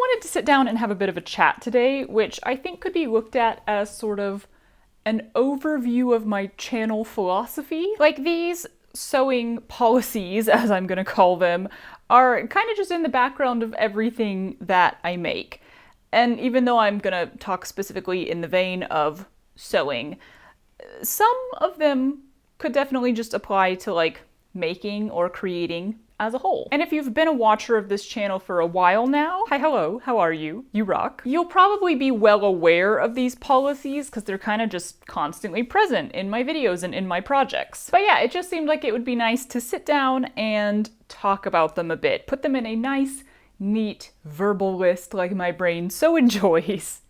wanted to sit down and have a bit of a chat today, which I think could be looked at as sort of an overview of my channel philosophy. Like, these sewing policies, as I'm gonna call them, are kind of just in the background of everything that I make. And even though I'm gonna talk specifically in the vein of sewing, some of them could definitely just apply to like making or creating as a whole. And if you've been a watcher of this channel for a while now, hi, hello, how are you? You rock. You'll probably be well aware of these policies because they're kind of just constantly present in my videos and in my projects. But yeah, it just seemed like it would be nice to sit down and talk about them a bit, put them in a nice, neat verbal list like my brain so enjoys.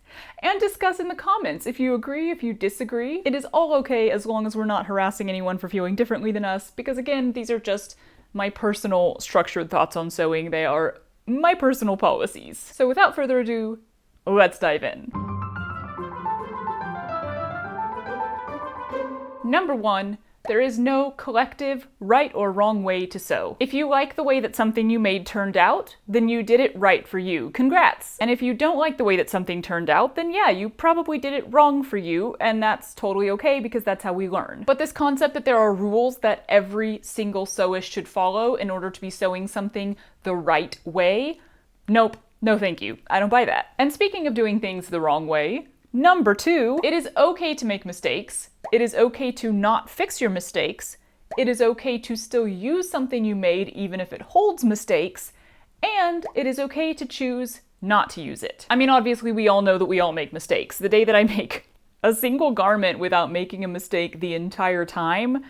And discuss in the comments if you agree, if you disagree. It is all okay as long as we're not harassing anyone for feeling differently than us, because again, these are just my personal structured thoughts on sewing. They are my personal policies. So without further ado, let's dive in. Number 1, there is no collective right or wrong way to sew. If you like the way that something you made turned out, then you did it right for you. Congrats! And if you don't like the way that something turned out, then yeah, you probably did it wrong for you, and that's totally okay because that's how we learn. But this concept that there are rules that every single sewist should follow in order to be sewing something the right way, nope, no thank you. I don't buy that. And speaking of doing things the wrong way, number 2, it is okay to make mistakes. It is okay to not fix your mistakes. It is okay to still use something you made even if it holds mistakes. And it is okay to choose not to use it. I mean, obviously we all know that we all make mistakes. The day that I make a single garment without making a mistake the entire time,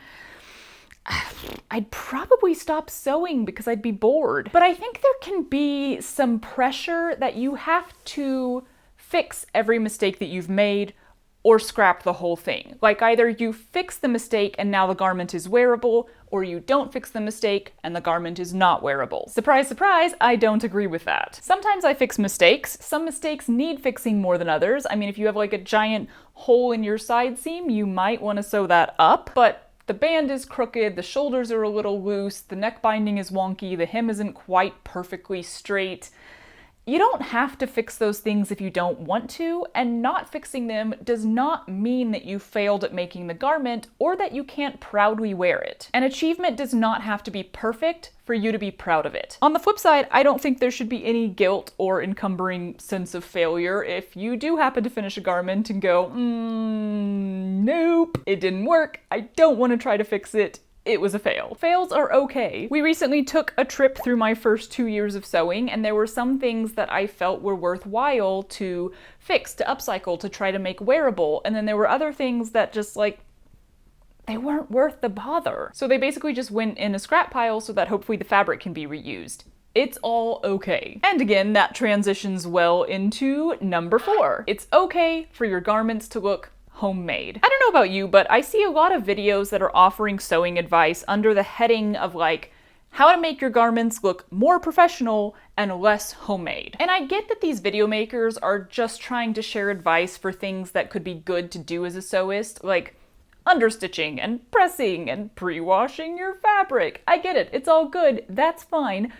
I'd probably stop sewing because I'd be bored. But I think there can be some pressure that you have to fix every mistake that you've made or scrap the whole thing. Like, either you fix the mistake and now the garment is wearable, or you don't fix the mistake and the garment is not wearable. Surprise, surprise, I don't agree with that. Sometimes I fix mistakes. Some mistakes need fixing more than others. I mean, if you have like a giant hole in your side seam, you might want to sew that up, but the band is crooked, the shoulders are a little loose, the neck binding is wonky, the hem isn't quite perfectly straight. You don't have to fix those things if you don't want to, and not fixing them does not mean that you failed at making the garment or that you can't proudly wear it. An achievement does not have to be perfect for you to be proud of it. On the flip side, I don't think there should be any guilt or encumbering sense of failure if you do happen to finish a garment and go, nope, it didn't work, I don't want to try to fix it. It was a fail. Fails are okay. We recently took a trip through my first 2 years of sewing, and there were some things that I felt were worthwhile to fix, to upcycle, to try to make wearable, and then there were other things that just like, they weren't worth the bother. So they basically just went in a scrap pile so that hopefully the fabric can be reused. It's all okay. And again, that transitions well into number 4. It's okay for your garments to look homemade. I don't know about you, but I see a lot of videos that are offering sewing advice under the heading of like, how to make your garments look more professional and less homemade. And I get that these video makers are just trying to share advice for things that could be good to do as a sewist, like understitching and pressing and pre-washing your fabric. I get it, it's all good, that's fine.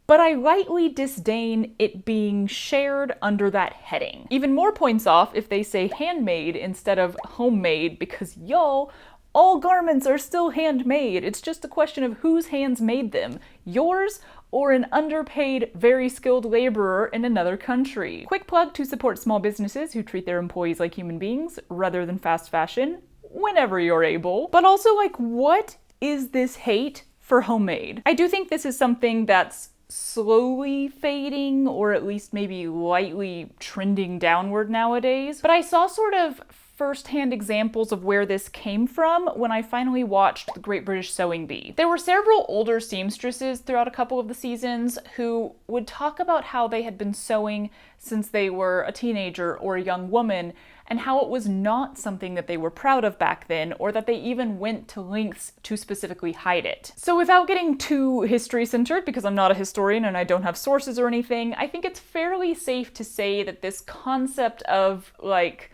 But I lightly disdain it being shared under that heading. Even more points off if they say handmade instead of homemade, because y'all, all garments are still handmade. It's just a question of whose hands made them, yours or an underpaid, very skilled laborer in another country. Quick plug to support small businesses who treat their employees like human beings rather than fast fashion, whenever you're able. But also, like, what is this hate for homemade? I do think this is something that's slowly fading, or at least maybe lightly trending downward nowadays. But I saw sort of first-hand examples of where this came from when I finally watched The Great British Sewing Bee. There were several older seamstresses throughout a couple of the seasons who would talk about how they had been sewing since they were a teenager or a young woman, and how it was not something that they were proud of back then, or that they even went to lengths to specifically hide it. So without getting too history-centered, because I'm not a historian and I don't have sources or anything, I think it's fairly safe to say that this concept of, like,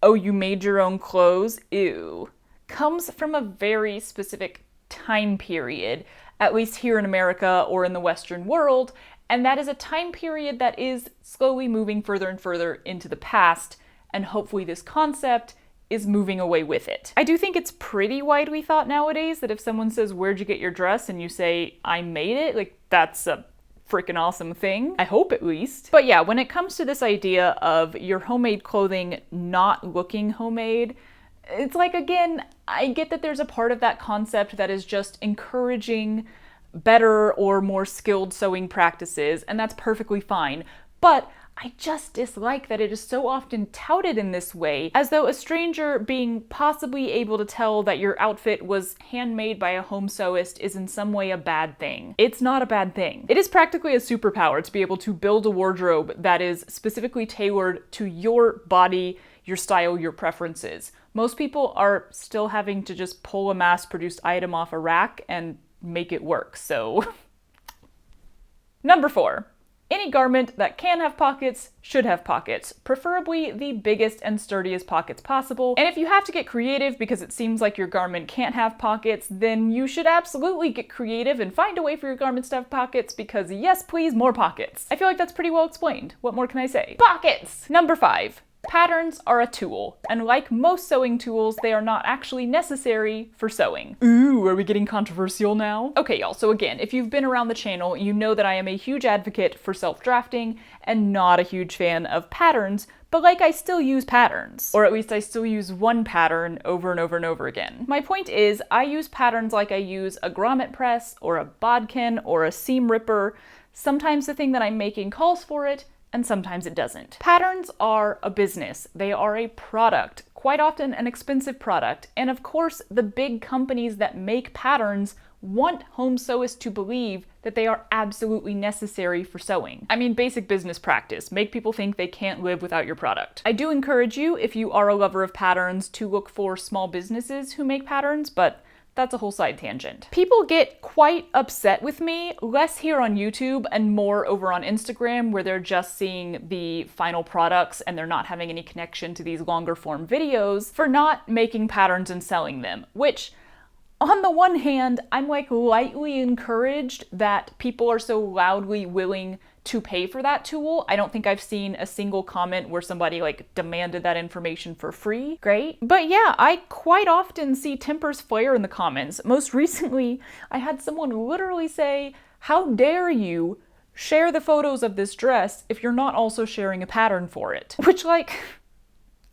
oh, you made your own clothes, ew, comes from a very specific time period, at least here in America or in the Western world, And that is a time period that is slowly moving further and further into the past, and hopefully this concept is moving away with it. I do think it's pretty widely thought nowadays that if someone says, "Where'd you get your dress?" and you say, "I made it," like that's a freaking awesome thing. I hope, at least. But yeah, when it comes to this idea of your homemade clothing not looking homemade, it's like, again, I get that there's a part of that concept that is just encouraging better or more skilled sewing practices, and that's perfectly fine. But I just dislike that it is so often touted in this way, as though a stranger being possibly able to tell that your outfit was handmade by a home sewist is in some way a bad thing. It's not a bad thing. It is practically a superpower to be able to build a wardrobe that is specifically tailored to your body, your style, your preferences. Most people are still having to just pull a mass-produced item off a rack and make it work, so... Number 4. Any garment that can have pockets should have pockets, preferably the biggest and sturdiest pockets possible. And if you have to get creative because it seems like your garment can't have pockets, then you should absolutely get creative and find a way for your garments to have pockets, because yes, please, more pockets. I feel like that's pretty well explained. What more can I say? Pockets! Number 5. Patterns are a tool, and like most sewing tools, they are not actually necessary for sewing. Ooh, are we getting controversial now? Okay, y'all, so again, if you've been around the channel, you know that I am a huge advocate for self-drafting and not a huge fan of patterns, but like, I still use patterns. Or at least I still use one pattern over and over and over again. My point is, I use patterns like I use a grommet press, or a bodkin, or a seam ripper. Sometimes the thing that I'm making calls for it, and sometimes it doesn't. Patterns are a business. They are a product, quite often an expensive product. And of course, the big companies that make patterns want home sewists to believe that they are absolutely necessary for sewing. I mean, basic business practice. Make people think they can't live without your product. I do encourage you, if you are a lover of patterns, to look for small businesses who make patterns, but that's a whole side tangent. People get quite upset with me, less here on YouTube and more over on Instagram, where they're just seeing the final products and they're not having any connection to these longer form videos, for not making patterns and selling them, which on the one hand, I'm like lightly encouraged that people are so loudly willing to pay for that tool. I don't think I've seen a single comment where somebody like demanded that information for free. Great. But yeah, I quite often see tempers flare in the comments. Most recently, I had someone literally say, "How dare you share the photos of this dress if you're not also sharing a pattern for it?" Which, like,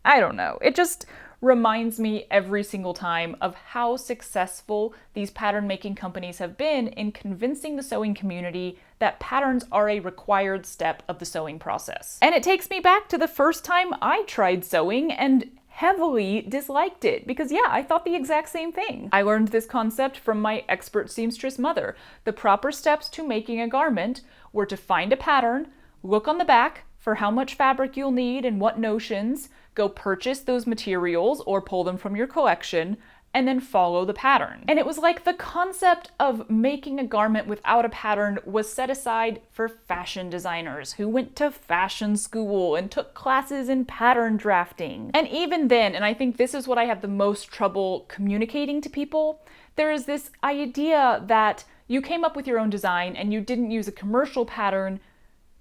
I don't know. It just reminds me every single time of how successful these pattern making companies have been in convincing the sewing community that patterns are a required step of the sewing process. And it takes me back to the first time I tried sewing and heavily disliked it, because yeah, I thought the exact same thing. I learned this concept from my expert seamstress mother. The proper steps to making a garment were to find a pattern, look on the back for how much fabric you'll need and what notions, go purchase those materials or pull them from your collection, and then follow the pattern. And it was like the concept of making a garment without a pattern was set aside for fashion designers who went to fashion school and took classes in pattern drafting. And even then, and I think this is what I have the most trouble communicating to people, there is this idea that you came up with your own design and you didn't use a commercial pattern,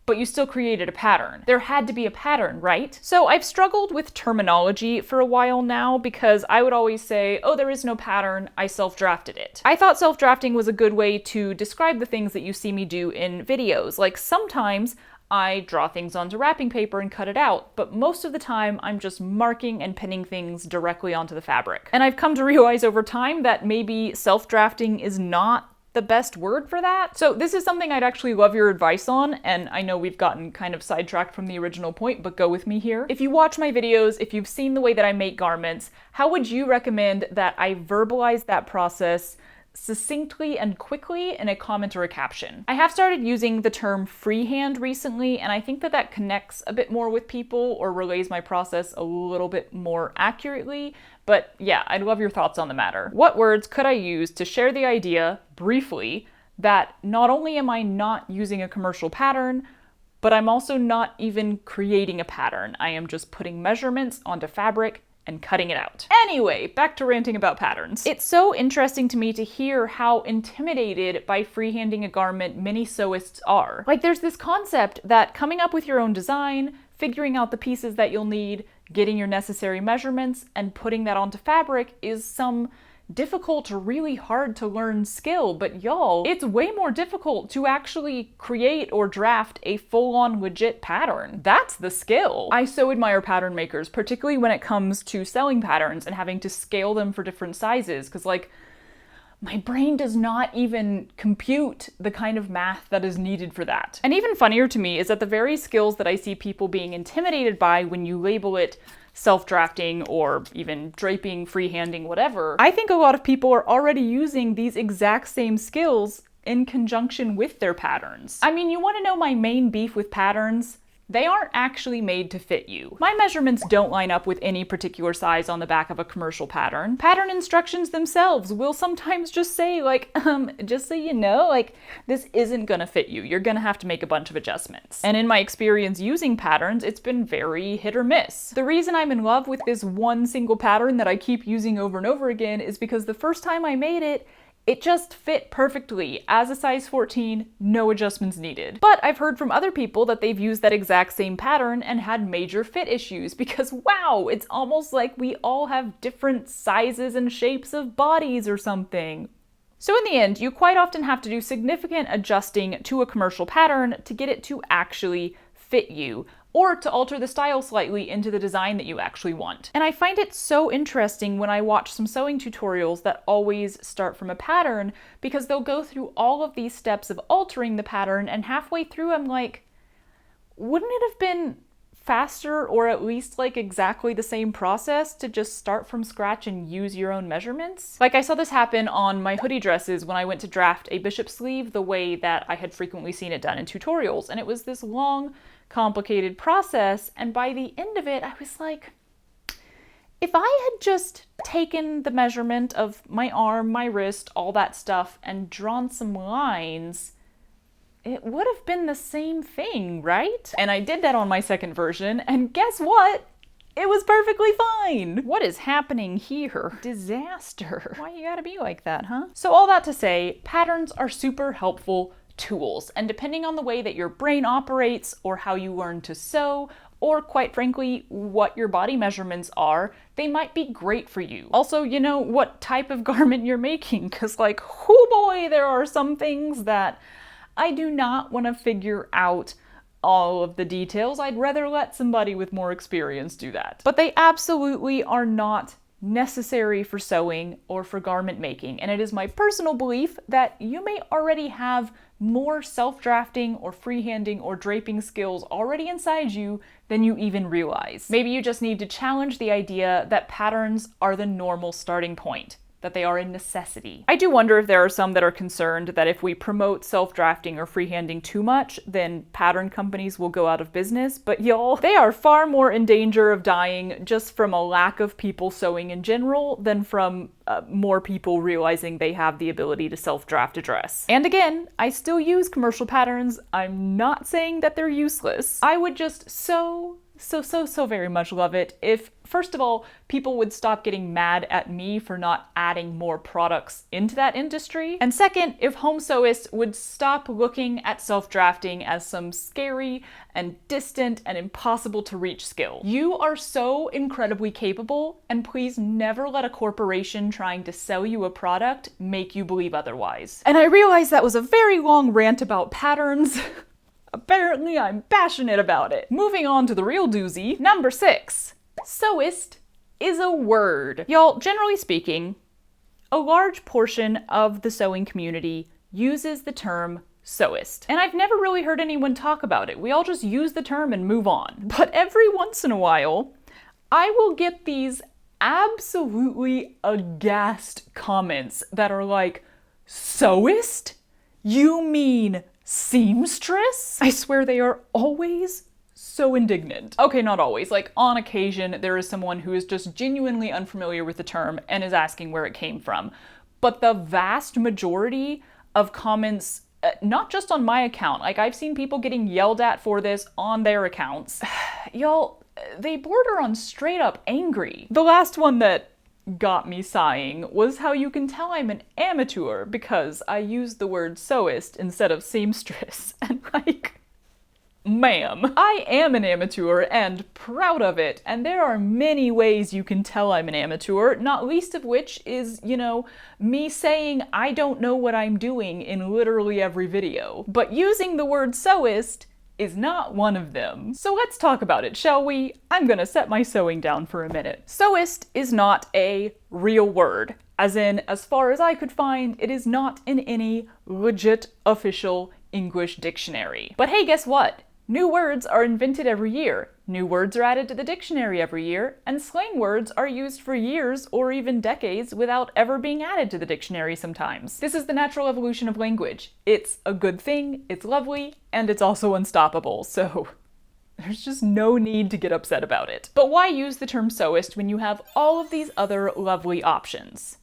but you still created a pattern. There had to be a pattern, right? So I've struggled with terminology for a while now, because I would always say, oh, there is no pattern, I self-drafted it. I thought self-drafting was a good way to describe the things that you see me do in videos. Like, sometimes I draw things onto wrapping paper and cut it out, but most of the time I'm just marking and pinning things directly onto the fabric. And I've come to realize over time that maybe self-drafting is not the best word for that. So this is something I'd actually love your advice on, and I know we've gotten kind of sidetracked from the original point, but go with me here. If you watch my videos, if you've seen the way that I make garments, how would you recommend that I verbalize that process succinctly and quickly in a comment or a caption? I have started using the term freehand recently, and I think that that connects a bit more with people or relays my process a little bit more accurately. But yeah, I'd love your thoughts on the matter. What words could I use to share the idea, briefly, that not only am I not using a commercial pattern, but I'm also not even creating a pattern. I am just putting measurements onto fabric and cutting it out. Anyway, back to ranting about patterns. It's so interesting to me to hear how intimidated by freehanding a garment many sewists are. Like, there's this concept that coming up with your own design, figuring out the pieces that you'll need, getting your necessary measurements, and putting that onto fabric is some difficult or really hard to learn skill, but y'all, it's way more difficult to actually create or draft a full-on legit pattern. That's the skill. I so admire pattern makers, particularly when it comes to selling patterns and having to scale them for different sizes, because like, my brain does not even compute the kind of math that is needed for that. And even funnier to me is that the very skills that I see people being intimidated by when you label it self-drafting or even draping, freehanding, whatever, I think a lot of people are already using these exact same skills in conjunction with their patterns. I mean, you want to know my main beef with patterns? They aren't actually made to fit you. My measurements don't line up with any particular size on the back of a commercial pattern. Pattern instructions themselves will sometimes just say like, just so you know, like, this isn't gonna fit you. You're gonna have to make a bunch of adjustments. And in my experience using patterns, it's been very hit or miss. The reason I'm in love with this one single pattern that I keep using over and over again is because the first time I made it, it just fit perfectly. As a size 14, no adjustments needed. But I've heard from other people that they've used that exact same pattern and had major fit issues because wow, it's almost like we all have different sizes and shapes of bodies or something. So in the end, you quite often have to do significant adjusting to a commercial pattern to get it to actually fit you, or to alter the style slightly into the design that you actually want. And I find it so interesting when I watch some sewing tutorials that always start from a pattern, because they'll go through all of these steps of altering the pattern, and halfway through I'm like, wouldn't it have been faster, or at least like exactly the same process, to just start from scratch and use your own measurements? Like, I saw this happen on my hoodie dresses when I went to draft a bishop sleeve the way that I had frequently seen it done in tutorials, and it was this long, complicated process, and by the end of it I was like, if I had just taken the measurement of my arm, my wrist, all that stuff, and drawn some lines, it would have been the same thing, right? And I did that on my second version, and guess what? It was perfectly fine. What is happening here? Disaster. Why you gotta be like that, huh? So all that to say, patterns are super helpful tools, and depending on the way that your brain operates, or how you learn to sew, or quite frankly, what your body measurements are, they might be great for you. Also, you know, what type of garment you're making, because like, oh boy, there are some things that I do not want to figure out all of the details. I'd rather let somebody with more experience do that. But they absolutely are not necessary for sewing or for garment making, and it is my personal belief that you may already have more self-drafting or freehanding or draping skills already inside you than you even realize. Maybe you just need to challenge the idea that patterns are the normal starting point, that they are a necessity. I do wonder if there are some that are concerned that if we promote self-drafting or freehanding too much, then pattern companies will go out of business, but y'all, they are far more in danger of dying just from a lack of people sewing in general than from more people realizing they have the ability to self-draft a dress. And again, I still use commercial patterns. I'm not saying that they're useless. I would just so very much love it if, first of all, people would stop getting mad at me for not adding more products into that industry. And second, if home sewists would stop looking at self-drafting as some scary and distant and impossible to reach skill. You are so incredibly capable, and please never let a corporation trying to sell you a product make you believe otherwise. And I realize that was a very long rant about patterns. Apparently I'm passionate about it. Moving on to the real doozy. Number 6. Sewist is a word. Y'all, generally speaking, a large portion of the sewing community uses the term sewist. And I've never really heard anyone talk about it. We all just use the term and move on. But every once in a while, I will get these absolutely aghast comments that are like, sewist? You mean seamstress? I swear they are always so indignant. Okay, not always. Like, on occasion, there is someone who is just genuinely unfamiliar with the term and is asking where it came from. But the vast majority of comments, not just on my account, like I've seen people getting yelled at for this on their accounts. Y'all, they border on straight up angry. The last one that got me sighing was how you can tell I'm an amateur because I used the word sewist instead of seamstress. And like, ma'am, I am an amateur and proud of it, and there are many ways you can tell I'm an amateur, not least of which is, me saying I don't know what I'm doing in literally every video. But using the word sewist is not one of them. So let's talk about it, shall we? I'm gonna set my sewing down for a minute. Sewist is not a real word. As in, as far as I could find, it is not in any legit official English dictionary. But hey, guess what? New words are invented every year, new words are added to the dictionary every year, and slang words are used for years or even decades without ever being added to the dictionary sometimes. This is the natural evolution of language. It's a good thing, it's lovely, and it's also unstoppable, so there's just no need to get upset about it. But why use the term sewist when you have all of these other lovely options?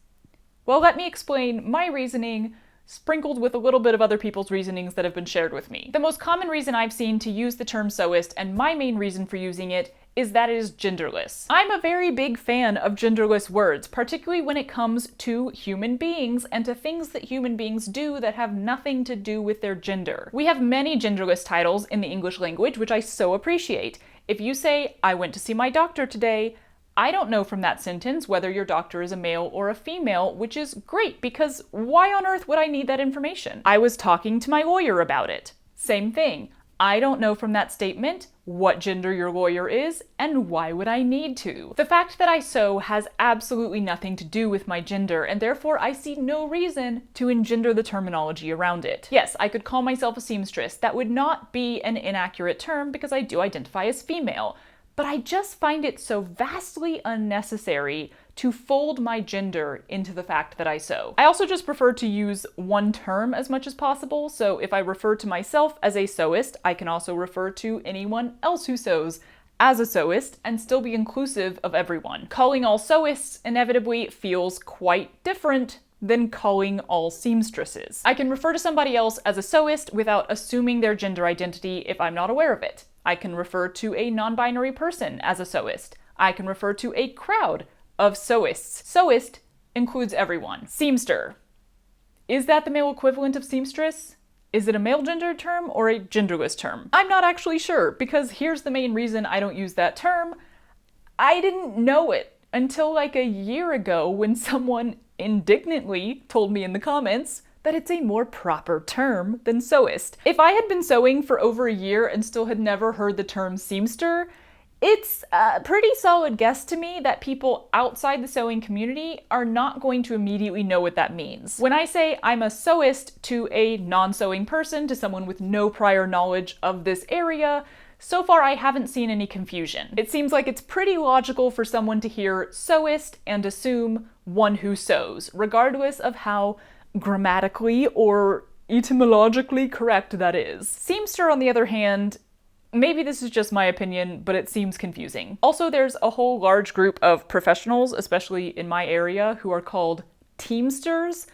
Well, let me explain my reasoning, sprinkled with a little bit of other people's reasonings that have been shared with me. The most common reason I've seen to use the term sewist, and my main reason for using it, is that it is genderless. I'm a very big fan of genderless words, particularly when it comes to human beings and to things that human beings do that have nothing to do with their gender. We have many genderless titles in the English language, which I so appreciate. If you say, I went to see my doctor today, I don't know from that sentence whether your doctor is a male or a female, which is great because why on earth would I need that information? I was talking to my lawyer about it. Same thing. I don't know from that statement what gender your lawyer is, and why would I need to? The fact that I sew has absolutely nothing to do with my gender, and therefore I see no reason to engender the terminology around it. Yes, I could call myself a seamstress. That would not be an inaccurate term because I do identify as female. But I just find it so vastly unnecessary to fold my gender into the fact that I sew. I also just prefer to use one term as much as possible, so if I refer to myself as a sewist, I can also refer to anyone else who sews as a sewist and still be inclusive of everyone. Calling all sewists inevitably feels quite different than calling all seamstresses. I can refer to somebody else as a sewist without assuming their gender identity if I'm not aware of it. I can refer to a non-binary person as a sewist. I can refer to a crowd of sewists. Sewist includes everyone. Seamster. Is that the male equivalent of seamstress? Is it a male gendered term or a genderless term? I'm not actually sure, because here's the main reason I don't use that term. I didn't know it until like a year ago when someone indignantly told me in the comments that it's a more proper term than sewist. If I had been sewing for over a year and still had never heard the term seamster, it's a pretty solid guess to me that people outside the sewing community are not going to immediately know what that means. When I say I'm a sewist to a non-sewing person, to someone with no prior knowledge of this area, so far I haven't seen any confusion. It seems like it's pretty logical for someone to hear sewist and assume one who sews, regardless of how grammatically or etymologically correct that is. Seamster, on the other hand, maybe this is just my opinion, but it seems confusing. Also, there's a whole large group of professionals, especially in my area, who are called teamsters.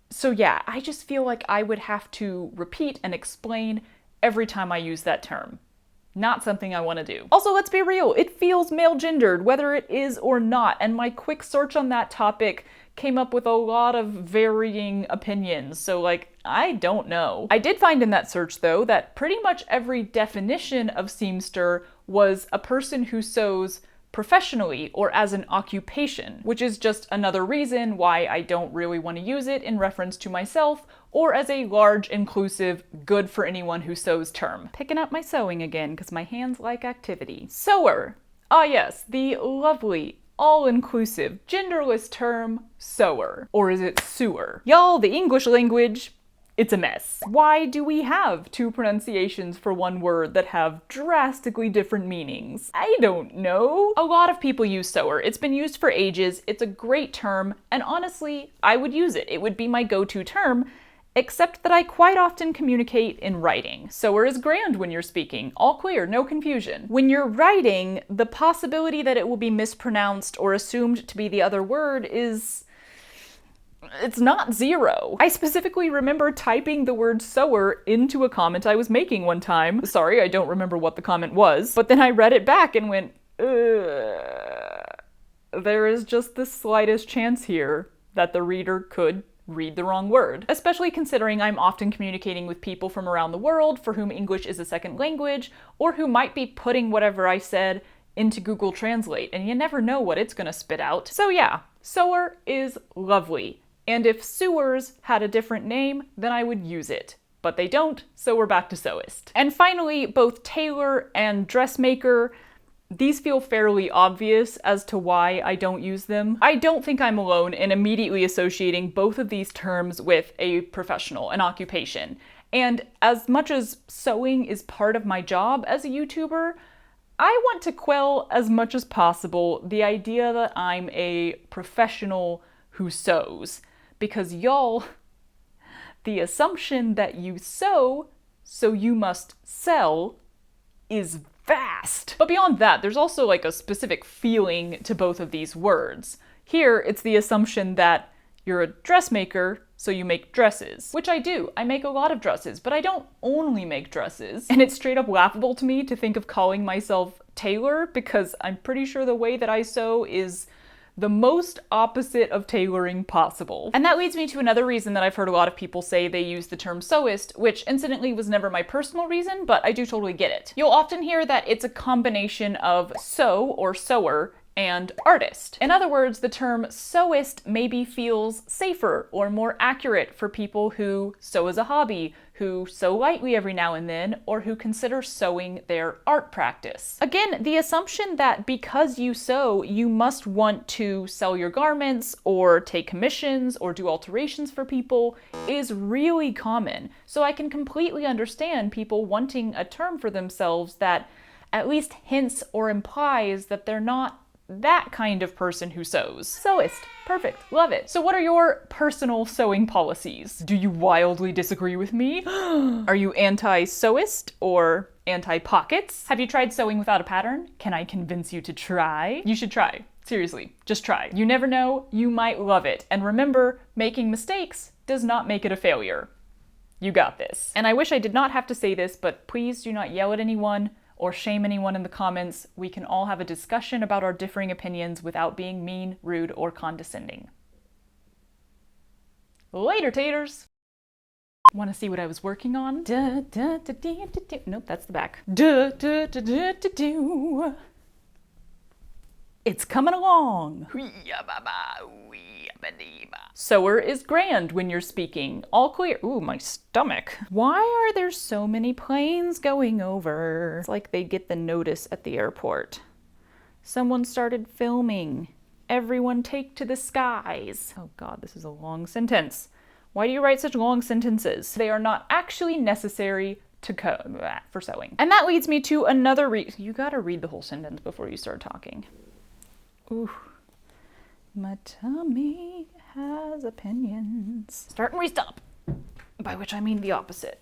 So yeah, I just feel like I would have to repeat and explain every time I use that term. Not something I want to do. Also, let's be real, it feels male-gendered, whether it is or not, and my quick search on that topic came up with a lot of varying opinions, so like, I don't know. I did find in that search, though, that pretty much every definition of seamster was a person who sews professionally or as an occupation, which is just another reason why I don't really want to use it in reference to myself or as a large, inclusive, good for anyone who sews term. Picking up my sewing again, because my hands like activity. Sewer. Ah yes, the lovely, all-inclusive, genderless term, sewer. Or is it sewer? Y'all, the English language, it's a mess. Why do we have two pronunciations for one word that have drastically different meanings? I don't know. A lot of people use sewer. It's been used for ages, it's a great term, and honestly, I would use it. It would be my go-to term, except that I quite often communicate in writing. Sewer is grand when you're speaking. All clear, no confusion. When you're writing, the possibility that it will be mispronounced or assumed to be the other word is... it's not zero. I specifically remember typing the word sewer into a comment I was making one time. Sorry, I don't remember what the comment was, but then I read it back and went, there is just the slightest chance here that the reader could read the wrong word, especially considering I'm often communicating with people from around the world for whom English is a second language, or who might be putting whatever I said into Google Translate, and you never know what it's gonna spit out. So yeah, sower is lovely. And if sewers had a different name, then I would use it. But they don't, so we're back to sewist. And finally, both tailor and dressmaker, these feel fairly obvious as to why I don't use them. I don't think I'm alone in immediately associating both of these terms with a professional, an occupation. And as much as sewing is part of my job as a YouTuber, I want to quell as much as possible the idea that I'm a professional who sews. Because y'all, the assumption that you sew, so you must sell, is vast. But beyond that, there's also like a specific feeling to both of these words. Here, it's the assumption that you're a dressmaker, so you make dresses. Which I do. I make a lot of dresses, but I don't only make dresses. And it's straight up laughable to me to think of calling myself tailor, because I'm pretty sure the way that I sew is the most opposite of tailoring possible. And that leads me to another reason that I've heard a lot of people say they use the term sewist, which incidentally was never my personal reason, but I do totally get it. You'll often hear that it's a combination of sew or sewer and artist. In other words, the term sewist maybe feels safer or more accurate for people who sew as a hobby, who sew lightly every now and then, or who consider sewing their art practice. Again, the assumption that because you sew, you must want to sell your garments or take commissions or do alterations for people is really common. So I can completely understand people wanting a term for themselves that at least hints or implies that they're not that kind of person who sews. Sewist. Perfect. Love it. So what are your personal sewing policies? Do you wildly disagree with me? Are you anti-sewist or anti-pockets? Have you tried sewing without a pattern? Can I convince you to try? You should try. Seriously, just try. You never know, you might love it. And remember, making mistakes does not make it a failure. You got this. And I wish I did not have to say this, but please do not yell at anyone or shame anyone in the comments. We can all have a discussion about our differing opinions without being mean, rude, or condescending. Later, taters! Want to see what I was working on? Nope, that's the back. It's coming along! Sewer is grand when you're speaking. All clear. Ooh, my stomach. Why are there so many planes going over? It's like they get the notice at the airport. Someone started filming. Everyone take to the skies. Oh god, this is a long sentence. Why do you write such long sentences? They are not actually necessary for sewing. And that leads me to another you gotta read the whole sentence before you start talking. Ooh. My tummy has opinions. Start and restop. By which I mean the opposite.